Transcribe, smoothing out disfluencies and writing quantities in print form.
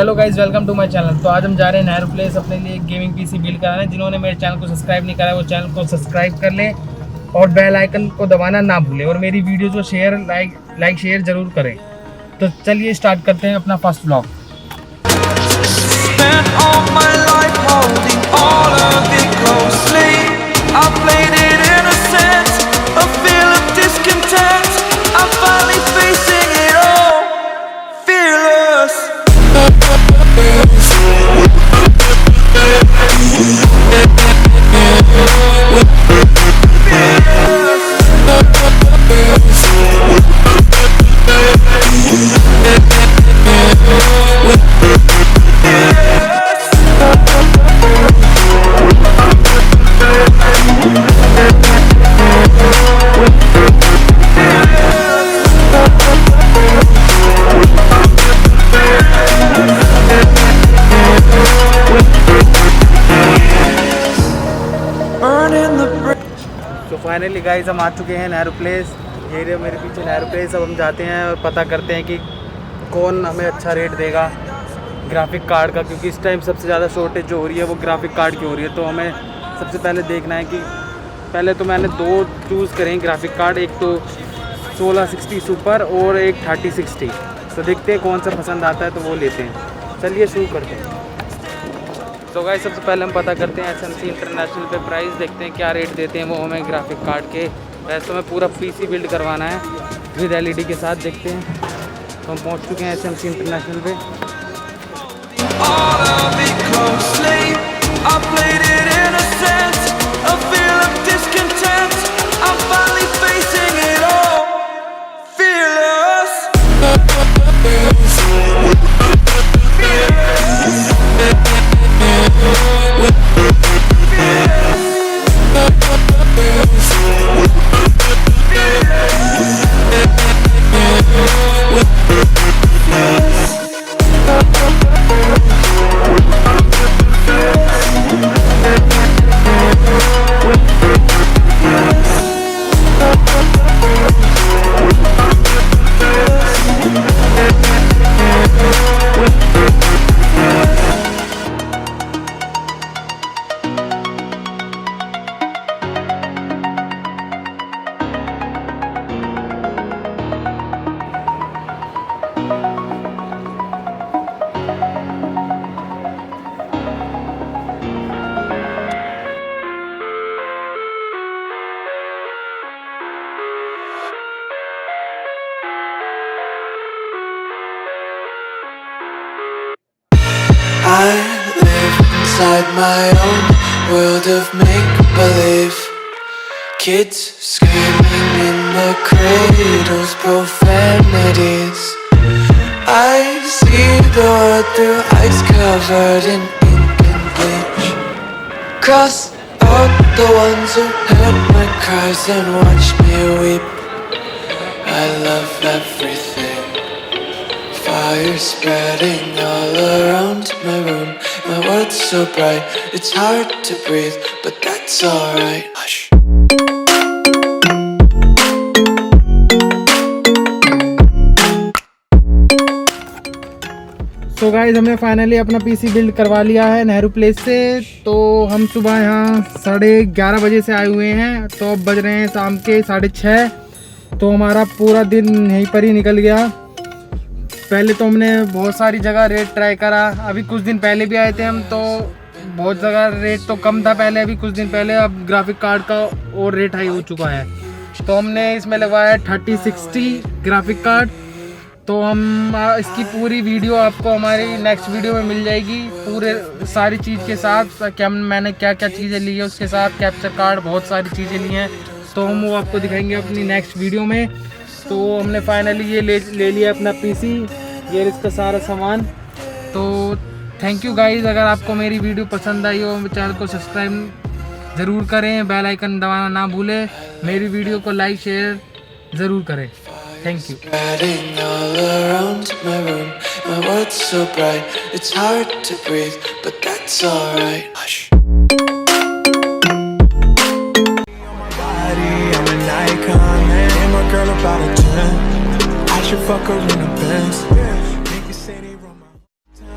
Hello guys, welcome to my channel. तो आज हम जा रहे हैं नेहरू प्लेस अपने लिए गेमिंग पीसी बिल्ड कराने। जिन्होंने मेरे चैनल को सब्सक्राइब नहीं करा है वो चैनल को सब्सक्राइब कर लें और बेल आइकन को दबाना ना भूलें और मेरी वीडियो को शेयर लाइक शेयर ज़रूर करें। तो चलिए स्टार्ट करते हैं अपना फर्स्ट ब्लॉग। तो फाइनली गाइस हम आ चुके हैं नेहरू प्लेस। ये रहे मेरे पीछे नेहरू प्लेस। अब हम जाते हैं और पता करते हैं कि कौन हमें अच्छा रेट देगा ग्राफिक कार्ड का, क्योंकि इस टाइम सबसे ज़्यादा शॉर्टेज जो हो रही है वो ग्राफिक कार्ड की हो रही है। तो हमें सबसे पहले देखना है कि पहले तो मैंने दो चूज़ करें ग्राफिक कार्ड, एक तो 1660 सुपर और एक 3060। तो देखते हैं कौन सा पसंद आता है तो वो लेते हैं। चलिए शुरू करते हैं। तो गाइस सबसे पहले हम पता करते हैं SMC इंटरनेशनल पे प्राइस, देखते हैं क्या रेट देते हैं वो हमें ग्राफिक कार्ड के। वैसे तो हमें पूरा पीसी बिल्ड करवाना है विद LED के साथ। देखते हैं। तो हम पहुंच चुके हैं SMC इंटरनेशनल पे। I live inside my own world of make-believe. Kids screaming in the cradles, profanities. I see the world through ice covered in ink and bleach. Cross out the ones who heard my cries and watched me weep. I love everything. Fire spreading all around my room. My world's so bright, it's hard to breathe, but that's alright. Hush. तो guys हमने finally अपना PC build करवा लिया है Nehru place से। तो हम सुबह यहाँ 11:30 बजे से आए हुए हैं। तो अब बज रहे हैं शाम के 6:30। तो हमारा पूरा दिन यहीं पर ही निकल गया। पहले तो हमने बहुत सारी जगह रेट ट्राई करा। अभी कुछ दिन पहले भी आए थे हम, तो बहुत जगह रेट तो कम था पहले, अभी कुछ दिन पहले। अब ग्राफिक कार्ड का और रेट हाई हो चुका है। तो हमने इसमें लगवाया 3060 ग्राफिक कार्ड। तो हम इसकी पूरी वीडियो आपको हमारी नेक्स्ट वीडियो में मिल जाएगी, पूरे सारी चीज़ के साथ। क्या मैंने क्या क्या चीज़ें ली है उसके साथ, कैप्चर कार्ड, बहुत सारी चीज़ें ली हैं। तो हम वो आपको दिखाएंगे अपनी नेक्स्ट वीडियो में। तो हमने फाइनली ये ले लिया अपना पीसी, ये इसका सारा सामान। तो थैंक यू गाइस। अगर आपको मेरी वीडियो पसंद आई हो चैनल को सब्सक्राइब ज़रूर करें, बेल आइकन दबाना ना भूलें, मेरी वीडियो को लाइक शेयर ज़रूर करें। Thank you. About a 10, I should fuck her in a Benz. Niggas say they run my